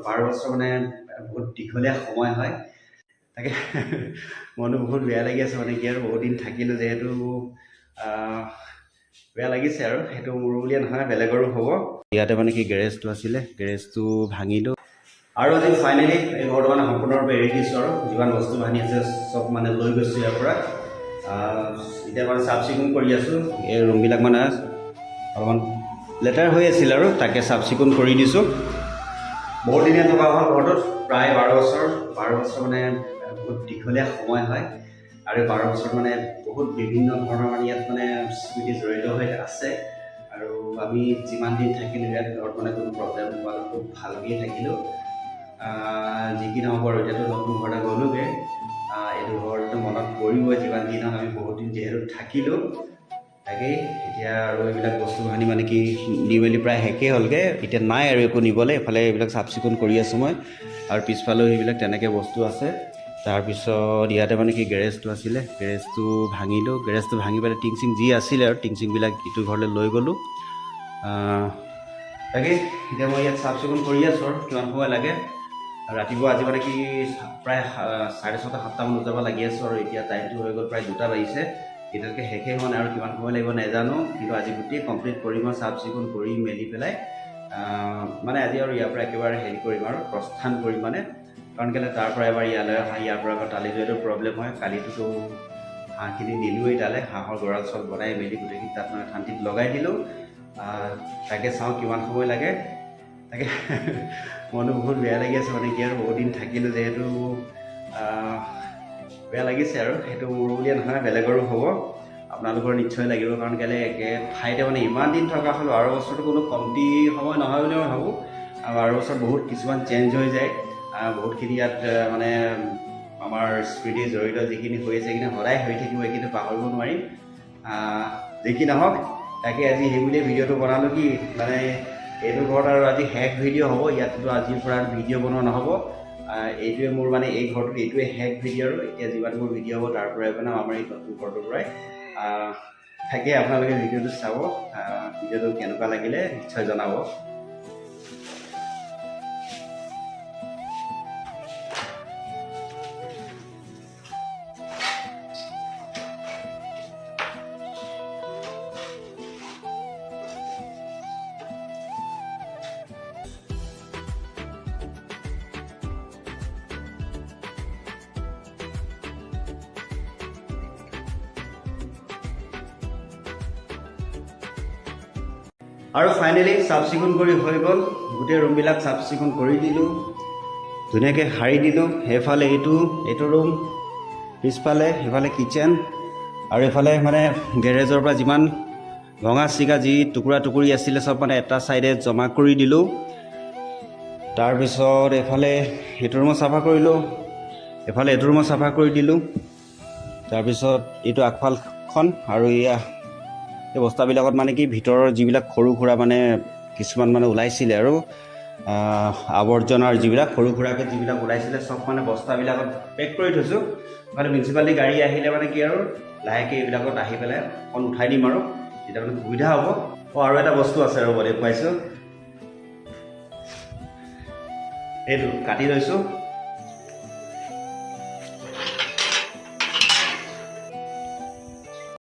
12 বছৰ মানে বহুত দীঘলীয়া সময় হয় তাকে মনটো বহুত বেয়া লাগি আছে মানে কি আৰু বহুত দিন থাকিলোঁ যিহেতু বেয়া লাগিছে আৰু সেইটো মোৰ বুলিয়ে নহয় বেলেগৰো হ'ব ইয়াতে মানে কি গেৰেজটো আছিলে গেৰেজটো ভাঙিলোঁ আৰু আজি ফাইনেলি এই ঘৰটো মানে সম্পূৰ্ণৰূপে এৰি দিছোঁ আৰু যিমান বস্তু বাহানি আছে চব মানে লৈ গৈছোঁ ইয়াৰ পৰা এতিয়া মানে চাফ চিকুণ কৰি আছোঁ এই ৰুমবিলাক মানে অলপমান লেটাৰ হৈ আছিল আৰু তাকে চাফ চিকুণ কৰি দিছোঁ বহুত দিনীয়া থকা হ'ল ঘৰটোত প্ৰায় 12 বছৰ মানে বহুত দীঘলীয়া সময় হয় আৰু 12 বছৰ মানে বহুত বিভিন্ন ধৰণৰ মানে ইয়াত মানে স্মৃতি জড়িত হৈ আছে আৰু আমি যিমান দিন থাকিলোঁ ইয়াত ঘৰত মানে কোনো প্ৰব্লেম হোৱা নাই খুব ভালকৈ থাকিলোঁ যি কি নহওক আৰু এতিয়াতো নতুন ঘৰতে গ'লোগৈ এইটো ঘৰটো মনত পৰিবই যিমান দিন আমি বহুত দিন যিহেতু থাকিলোঁ তাকেই এতিয়া আৰু এইবিলাক বস্তু বাহানি মানে কি নি মেলি প্ৰায় শেষেই হ'লগৈ এতিয়া নাই আৰু একো নিবলৈ এইফালে এইবিলাক চাফ চিকুণ কৰি আছোঁ মই আৰু পিছফালেও সেইবিলাক তেনেকৈ বস্তু আছে তাৰপিছত ইয়াতে মানে কি গেৰেজটো আছিলে গেৰেজটো ভাঙিলোঁ গেৰেজটো ভাঙি পেলাই টিং চিং যি আছিলে আৰু টিং চিংবিলাক ইটো ঘৰলৈ লৈ গ'লোঁ তাকেই এতিয়া মই ইয়াত চাফ চিকুণ কৰি আছোঁ আৰু কিমান সময় লাগে ৰাতিপুৱা আজি মানে কি প্ৰায় 6:30 7টামান বজাৰ পৰা লাগি আছোঁ আৰু এতিয়া টাইমটো হৈ গ'ল প্ৰায় 2টা বাজিছে এতিয়ালৈকে শেষেই হোৱা নাই আৰু কিমান সময় লাগিব নাজানো কিন্তু আজি গোটেই কমপ্লিট কৰিম আৰু চাফ চিকুণ কৰি মেলি পেলাই মানে আজি আৰু ইয়াৰ পৰা একেবাৰে হেৰি কৰিম আৰু প্ৰস্থান কৰিম মানে কাৰণ কেলৈ তাৰ পৰা এবাৰ ইয়ালৈ অহা ইয়াৰ পৰা আকৌ তালৈ যোৱাটো প্ৰব্লেম হয় কালিটোতো হাঁহখিনি নিলোৱেই তালৈ হাঁহৰ গঁৰাল চল বনাই মেলি গোটেইখিনি তাত মানে শান্তিত লগাই দিলোঁ তাকে চাওঁ কিমান সময় লাগে তাকে মনটো বহুত বেয়া লাগি আছে মানে কি আৰু বহুত দিন থাকিলোঁ যিহেতু বেয়া লাগিছে আৰু সেইটো মোৰ বুলিয়ে নহয় বেলেগৰো হ'ব আপোনালোকৰ নিশ্চয় লাগিব কাৰণ কেলৈ একে ঠাইতে মানে ইমান দিন থকা হ'ল 12 বছৰটো কোনো কমটি সময় নহয় বুলি মই ভাবোঁ আৰু 12 বছৰত বহুত কিছুমান চেঞ্জ হৈ যায় বহুতখিনি ইয়াত মানে আমাৰ স্মৃতি জড়িত যিখিনি হৈ আছে সেইখিনি সদায় হৈ থাকিব এইখিনি পাহৰিব নোৱাৰিম যি কি নহওক তাকে আজি সেইবুলিয়ে ভিডিঅ'টো বনালোঁ কি মানে এইটো ঘৰত আৰু আজি শেষ ভিডিঅ' হ'ব ইয়াততো আজিৰ পৰা ভিডিঅ' বনোৱা নহ'ব এইটোৱে মোৰ মানে এই ঘৰটোত এইটোৱে শেষ ভিডিঅ' আৰু এতিয়া যিমান মোৰ ভিডিঅ' হ'ব তাৰ পৰাই বনাম আমাৰ এই নতুন ঘৰটোৰ পৰাই তাকে আপোনালোকে ভিডিঅ'টো চাব ভিডিঅ'টো কেনেকুৱা লাগিলে নিশ্চয় জনাব আৰু ফাইনেলি চাফ চিকুণ কৰি হৈ গ'ল গোটেই ৰুমবিলাক চাফ চিকুণ কৰি দিলোঁ ধুনীয়াকৈ সাৰি দিলোঁ সেইফালে এইটো ৰুম পিছফালে সেইফালে কিটচেন আৰু এইফালে মানে গেৰেজৰ পৰা যিমান ভঙা চিগা যি টুকুৰা টুকুৰি আছিলে চব মানে এটা ছাইডে জমা কৰি দিলোঁ তাৰপিছত এইফালে এইটো ৰুমো চাফা কৰিলোঁ এইফালে এইটো ৰুমো চাফা কৰি দিলোঁ তাৰপিছত এইটো আগফালখন আৰু এয়া এই বস্তাবিলাকত মানে কি ভিতৰৰ যিবিলাক সৰু সুৰা মানে কিছুমান মানে ওলাইছিলে আৰু আৱৰ্জনাৰ যিবিলাক সৰু সুৰাকৈ যিবিলাক ওলাইছিলে চব মানে বস্তাবিলাকত পেক কৰি থৈছোঁ মানে মিউনিচিপালিটি গাড়ী আহিলে মানে কি আৰু লাহেকৈ এইবিলাকত আহি পেলাই অকণ উঠাই দিম আৰু তেতিয়া মানে সুবিধা হ'ব আৰু এটা বস্তু আছে আৰু দেখুৱাইছোঁ এইটো কাটি লৈছোঁ